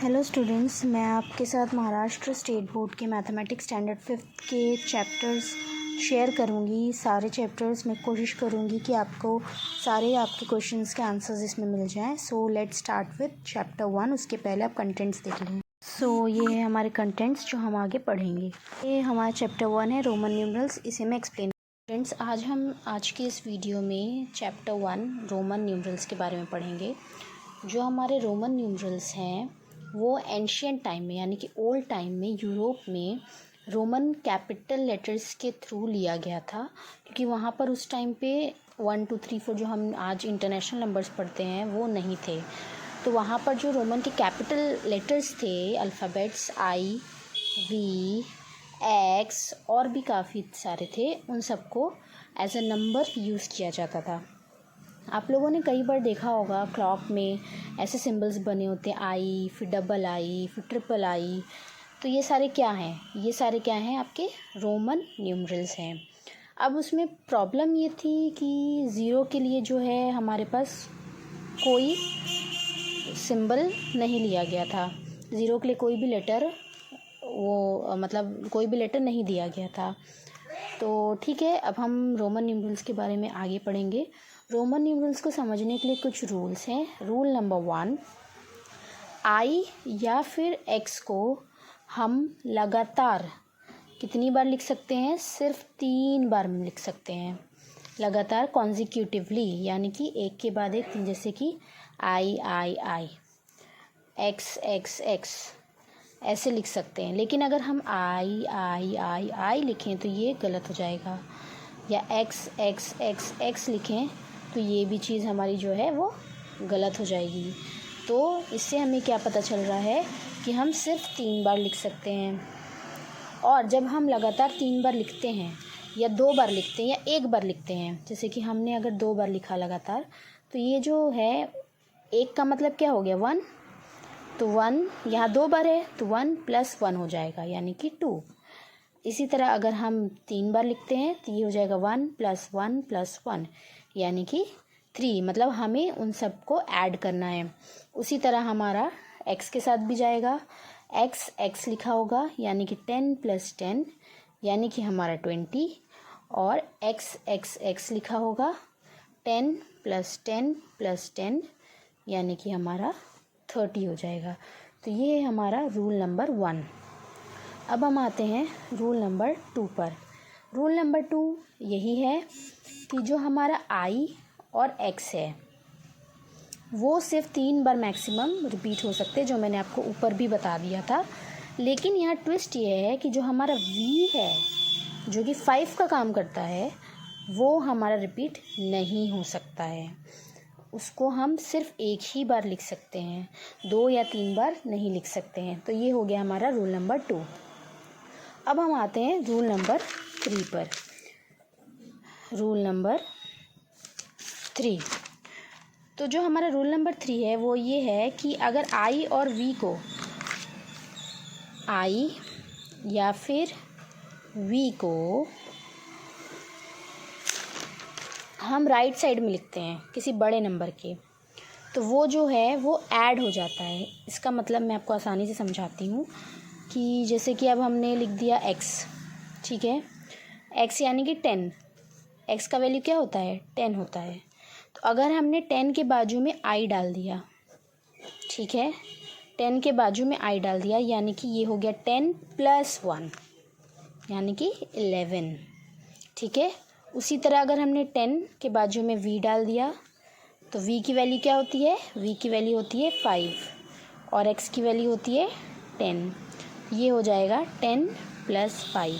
Hello students, मैं आपके साथ महाराष्ट्र स्टेट बोर्ड के मैथमेटिक्स स्टैंडर्ड 5th के चैप्टर्स शेयर करूंगी। सारे चैप्टर्स मैं कोशिश करूंगी कि आपको सारे आपके क्वेश्चंस के आंसर्स इसमें मिल जाएं। So let's start with chapter 1। उसके पहले आप कंटेंट्स देख लें। सो ये है हमारे कंटेंट्स जो हम आगे पढ़ेंगे। ये हमारा चैप्टर 1 है, रोमन न्यूमरल्स। इसे मैं एक्सप्लेन। फ्रेंड्स, आज की इस वीडियो में चैप्टर 1 रोमन न्यूमरल्स के बारे में पढ़ेंगे। जो हमारे रोमन न्यूमरल्स हैं वो एंशियंट टाइम में यानी कि ओल्ड टाइम में यूरोप में रोमन कैपिटल लेटर्स के थ्रू लिया गया था, क्योंकि वहाँ पर उस टाइम पे 1 2 3 4 जो हम आज इंटरनेशनल नंबर्स पढ़ते हैं वो नहीं थे। तो वहाँ पर जो रोमन के कैपिटल लेटर्स थे, अल्फ़ाबेट्स आई, वी, एक्स और भी काफ़ी सारे थे, उन सबको एज अ नंबर यूज़ किया जाता था। आप लोगों ने कई बार देखा होगा क्लॉक में ऐसे सिंबल्स बने होते हैं, आई, फिर डबल आई, फिर ट्रिपल आई। तो ये सारे क्या हैं? ये सारे क्या हैं? आपके रोमन न्यूमरल्स हैं। अब उसमें प्रॉब्लम ये थी कि ज़ीरो के लिए जो है हमारे पास कोई सिंबल नहीं लिया गया था। ज़ीरो के लिए कोई भी लेटर कोई भी लेटर नहीं दिया गया था। तो ठीक है, अब हम रोमन न्यूमरल्स के बारे में आगे पढ़ेंगे। रोमन न्यूमरल्स को समझने के लिए कुछ रूल्स हैं। रूल नंबर 1, आई या फिर एक्स को हम लगातार कितनी बार लिख सकते हैं? सिर्फ 3 बार में लिख सकते हैं, लगातार कॉन्जिक्यूटिवली, यानी कि एक के बाद एक, जैसे कि आई आई आई, एक्स एक्स एक्स, ऐसे लिख सकते हैं। लेकिन अगर हम आई आई आई आई लिखें तो ये गलत हो जाएगा, या एक्स एक्स एक्स एक्स लिखें तो ये भी चीज़ हमारी जो है वो गलत हो जाएगी। तो इससे हमें क्या पता चल रहा है कि हम सिर्फ 3 बार लिख सकते हैं। और जब हम लगातार 3 बार लिखते हैं या 2 बार लिखते हैं या 1 बार लिखते हैं, जैसे कि हमने अगर 2 बार लिखा लगातार, तो ये जो है एक का मतलब क्या हो गया? 1। तो 1 यहाँ 2 बार है तो 1 + 1 हो जाएगा, यानी कि 2। इसी तरह अगर हम 3 बार लिखते हैं तो ये हो जाएगा 1 + 1 + 1, यानी कि 3। मतलब हमें उन सबको ऐड करना है। उसी तरह हमारा x के साथ भी जाएगा। x x लिखा होगा, यानी कि 10 + 10, यानी कि हमारा 20। और x x x लिखा होगा, 10 + 10 + 10, यानी कि हमारा 30 हो जाएगा। तो ये है हमारा रूल नंबर 1। अब हम आते हैं रूल नंबर 2 पर। रूल नंबर 2 यही है कि जो हमारा आई और एक्स है वो सिर्फ 3 बार मैक्सिमम रिपीट हो सकते हैं, जो मैंने आपको ऊपर भी बता दिया था। लेकिन यहाँ ट्विस्ट ये है कि जो हमारा वी है, जो कि 5 का काम करता है, वो हमारा रिपीट नहीं हो सकता है। उसको हम सिर्फ एक ही बार लिख सकते हैं, 2 या 3 बार नहीं लिख सकते हैं। तो ये हो गया हमारा रूल नंबर 2। अब हम आते हैं रूल नंबर 3 पर। रूल नंबर 3, तो जो हमारा रूल नंबर 3 है वो ये है कि अगर आई और वी को, आई या फिर वी को हम राइट साइड में लिखते हैं किसी बड़े नंबर के, तो वो जो है वो ऐड हो जाता है। इसका मतलब मैं आपको आसानी से समझाती हूँ कि जैसे कि अब हमने लिख दिया x, ठीक है, x यानी कि 10। x का वैल्यू क्या होता है? 10 होता है। तो अगर हमने 10 के बाजू में i डाल दिया, ठीक है, 10 के बाजू में i डाल दिया, यानी कि ये हो गया 10 + 1, यानी कि 11, ठीक है। उसी तरह अगर हमने 10 के बाजू में v डाल दिया तो v की वैल्यू क्या होती है? v की वैल्यू होती है 5 और x की वैल्यू होती है 10। ये हो जाएगा 10 + 5,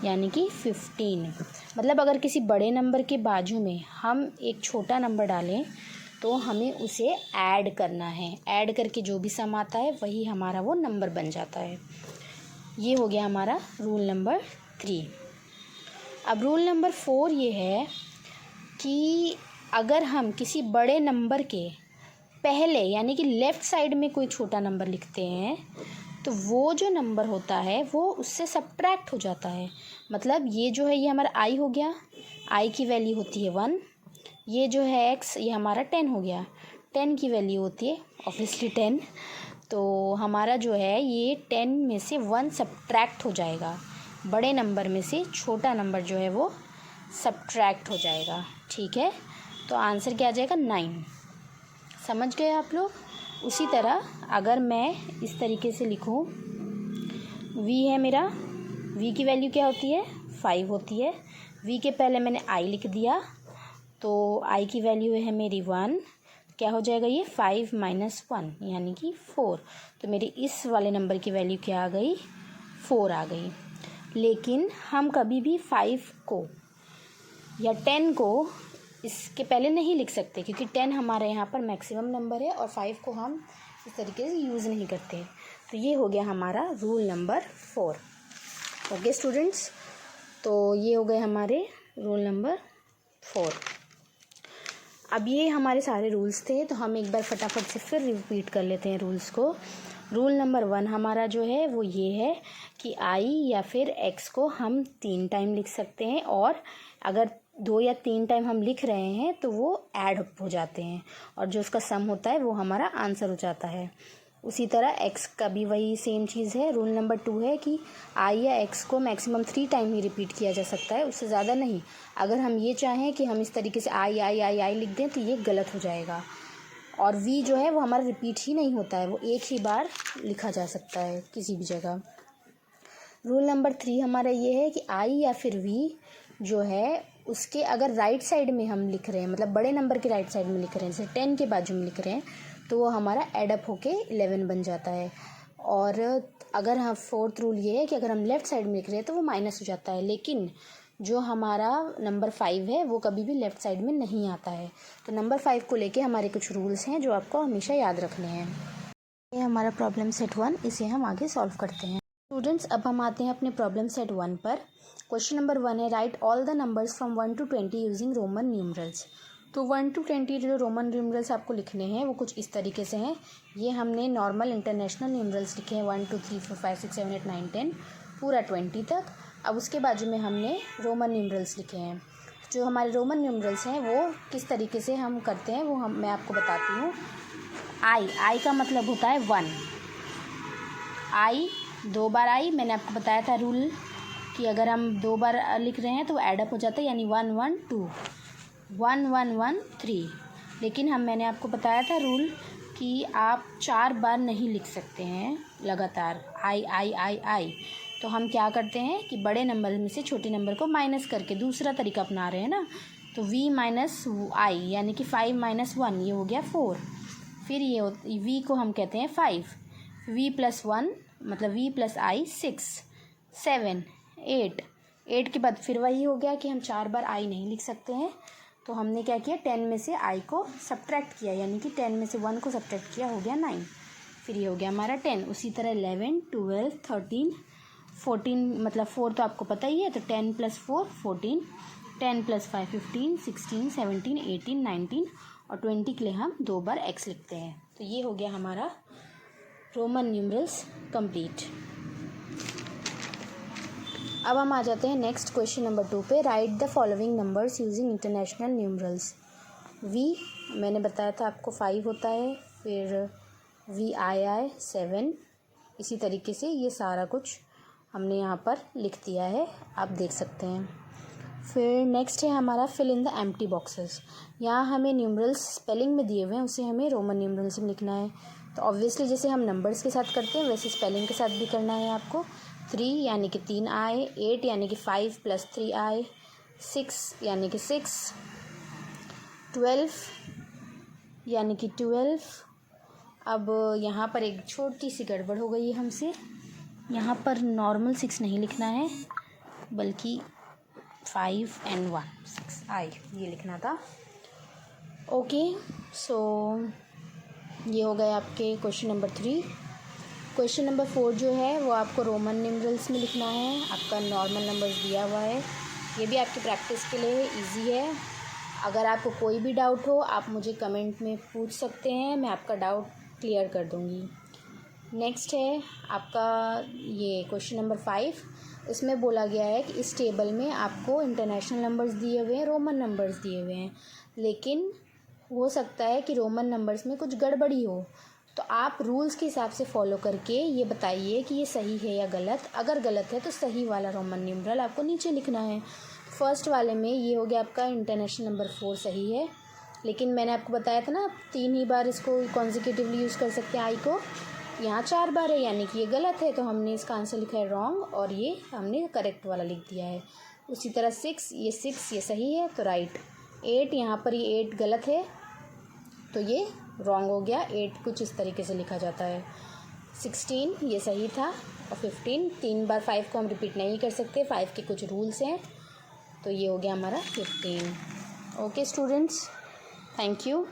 यानी कि 15। मतलब अगर किसी बड़े नंबर के बाजू में हम एक छोटा नंबर डालें तो हमें उसे ऐड करना है। ऐड करके जो भी सम आता है वही हमारा वो नंबर बन जाता है। ये हो गया हमारा रूल नंबर 3। अब रूल नंबर 4 ये है कि अगर हम किसी बड़े नंबर के पहले यानी कि लेफ़्ट साइड में कोई छोटा नंबर लिखते हैं तो वो जो नंबर होता है वो उससे सब्ट्रैक्ट हो जाता है। मतलब ये जो है ये हमारा आई हो गया, आई की वैल्यू होती है 1। ये जो है एक्स, ये हमारा 10 हो गया, 10 की वैल्यू होती है ऑब्वियसली 10। तो हमारा जो है ये 10 में से 1 सब्ट्रैक्ट हो जाएगा, बड़े नंबर में से छोटा नंबर जो है वो सब्ट्रैक्ट हो जाएगा। ठीक है, तो आंसर क्या आ जाएगा 9। समझ गए आप लोग। उसी तरह अगर मैं इस तरीके से लिखूं, v है मेरा, v की वैल्यू क्या होती है 5 होती है। v के पहले मैंने i लिख दिया, तो i की वैल्यू है मेरी 1, क्या हो जाएगा ये 5 माइनस 1 यानी कि 4। तो मेरी इस वाले नंबर की वैल्यू क्या आ गई 4 आ गई। लेकिन हम कभी भी 5 को या 10 को इसके पहले नहीं लिख सकते, क्योंकि 10 हमारे यहाँ पर मैक्सिमम नंबर है और 5 को हम इस तरीके से यूज़ नहीं करते। तो ये हो गया हमारा रूल नंबर 4। ओके स्टूडेंट्स, तो ये हो गए हमारे रूल नंबर 4। अब ये हमारे सारे रूल्स थे, तो हम एक बार फटाफट से फिर रिपीट कर लेते हैं रूल्स को। रूल नंबर 1 हमारा जो है वो ये है कि i या फिर x को हम 3 टाइम लिख सकते हैं, और अगर 2 या 3 टाइम हम लिख रहे हैं तो वो ऐड हो जाते हैं, और जो उसका सम होता है वो हमारा आंसर हो जाता है। उसी तरह x का भी वही सेम चीज़ है। रूल नंबर 2 है कि i या x को मैक्सिमम 3 टाइम ही रिपीट किया जा सकता है, उससे ज़्यादा नहीं। अगर हम ये चाहें कि हम इस तरीके से आई लिख दें तो ये गलत हो जाएगा। और v जो है वो हमारा रिपीट ही नहीं होता है, वो एक ही बार लिखा जा सकता है किसी भी जगह। रूल नंबर 3 हमारा ये है कि i या फिर v जो है उसके अगर राइट साइड में हम लिख रहे हैं, मतलब बड़े नंबर के राइट साइड में लिख रहे हैं, जैसे 10 के बाजू में लिख रहे हैं, तो वो हमारा एडअप होके 11 बन जाता है। और अगर हम 4th रूल ये है कि अगर हम लेफ़्ट साइड में लिख रहे हैं तो वो माइनस हो जाता है, लेकिन जो हमारा नंबर 5 है वो कभी भी लेफ़्ट साइड में नहीं आता है। तो नंबर 5 को लेके हमारे कुछ रूल्स हैं जो आपको हमेशा याद रखने हैं। ये हमारा प्रॉब्लम सेट 1, इसे हम आगे सॉल्व करते हैं। स्टूडेंट्स, अब हम आते हैं अपने प्रॉब्लम सेट 1 पर। क्वेश्चन नंबर 1 है, right all the numbers from 1 to 20 using Roman numerals. तो 1 to 20 जो रोमन न्यूमरल्स आपको लिखने हैं वो कुछ इस तरीके से हैं। ये हमने नॉर्मल इंटरनेशनल न्यूमरल्स लिखे हैं 1 2 3 4 5 6 7 8 9 10 पूरा 20 तक। अब उसके बाजू में हमने रोमन न्यूमरल्स लिखे हैं। जो हमारे रोमन न्यूमरल्स हैं वो किस तरीके से हम करते हैं वो मैं आपको बताती हूँ। आई का मतलब होता है 1। आई 2 बार आई, मैंने आपको बताया था रूल कि अगर हम 2 बार लिख रहे हैं तो एडअप हो जाता है, यानी 1 1 2 1 1 1 3। लेकिन मैंने आपको बताया था रूल कि आप 4 बार नहीं लिख सकते हैं लगातार आई। तो हम क्या करते हैं कि बड़े नंबर में से छोटे नंबर को माइनस करके दूसरा तरीका अपना रहे हैं ना। तो v माइनस आई यानी कि 5 माइनस 1 ये हो गया 4। फिर ये v को हम कहते हैं 5, v प्लस 1 मतलब v प्लस आई 6 7 8 के बाद फिर वही हो गया कि हम 4 बार आई नहीं लिख सकते हैं। तो हमने क्या किया, 10 में से i को सब्ट्रैक्ट किया, यानी कि 10 में से 1 को सब्ट्रैक्ट किया, हो गया 9। फिर ये हो गया हमारा 10। उसी तरह 11 12 13 14 मतलब 4 तो आपको पता ही है, तो 10 प्लस 4 14, 10 प्लस 5 15 16 17 18 19 और 20 के लिए हम 2 बार x लिखते हैं। तो ये हो गया हमारा रोमन न्यूमरल्स कंप्लीट। अब हम आ जाते हैं नेक्स्ट क्वेश्चन नंबर 2 पे। Right the following numbers using international numerals. v मैंने बताया था आपको 5 होता है, फिर VII 7, इसी तरीके से ये सारा कुछ हमने यहाँ पर लिख दिया है, आप देख सकते हैं। फिर नेक्स्ट है हमारा fill in the empty boxes. यहाँ हमें न्यूमरल्स स्पेलिंग में दिए हुए हैं, उसे हमें रोमन न्यूमरल्स में लिखना है। तो ऑब्वियसली जैसे हम नंबर्स के साथ करते हैं वैसे स्पेलिंग के साथ भी करना है आपको। 3 यानी कि 3 i, 8 यानी कि 5 प्लस 3 i, 6 यानी कि 6, 12 यानी कि 12। अब यहाँ पर एक छोटी सी गड़बड़ हो गई है हमसे, यहाँ पर नॉर्मल 6 नहीं लिखना है बल्कि 5 and 1 6 i ये लिखना था। ओके, सो ये हो गए आपके क्वेश्चन नंबर 3। क्वेश्चन नंबर 4 जो है वो आपको रोमन न्यूमरल्स में लिखना है। आपका नॉर्मल नंबर्स दिया हुआ है, ये भी आपकी प्रैक्टिस के लिए इजी है। अगर आपको कोई भी डाउट हो आप मुझे कमेंट में पूछ सकते हैं, मैं आपका डाउट क्लियर कर दूँगी। नेक्स्ट है आपका ये क्वेश्चन नंबर 5। इसमें बोला गया है कि इस टेबल में आपको इंटरनेशनल नंबर्स दिए हुए हैं, रोमन नंबर्स दिए हुए हैं, लेकिन हो सकता है कि रोमन नंबर्स में कुछ गड़बड़ी हो। तो आप रूल्स के हिसाब से फॉलो करके ये बताइए कि ये सही है या गलत। अगर गलत है तो सही वाला रोमन न्यूमरल आपको नीचे लिखना है। फर्स्ट वाले में ये हो गया आपका इंटरनेशनल नंबर 4 सही है, लेकिन मैंने आपको बताया था ना 3 ही बार इसको कॉन्जिक्यूटिवली यूज़ कर सकते हैं आई को, यहाँ 4 बार है, यानी कि ये गलत है, तो हमने इसका आंसर लिखा है रॉन्ग और ये हमने करेक्ट वाला लिख दिया है। उसी तरह 6 ये सही है तो राइट। 8 यहाँ पर ये 8 गलत है तो ये रॉन्ग हो गया। 8 कुछ इस तरीके से लिखा जाता है। 16 ये सही था और 15 3 बार 5 को हम रिपीट नहीं कर सकते, 5 के कुछ रूल्स हैं, तो ये हो गया हमारा 15। Okay students, thank you.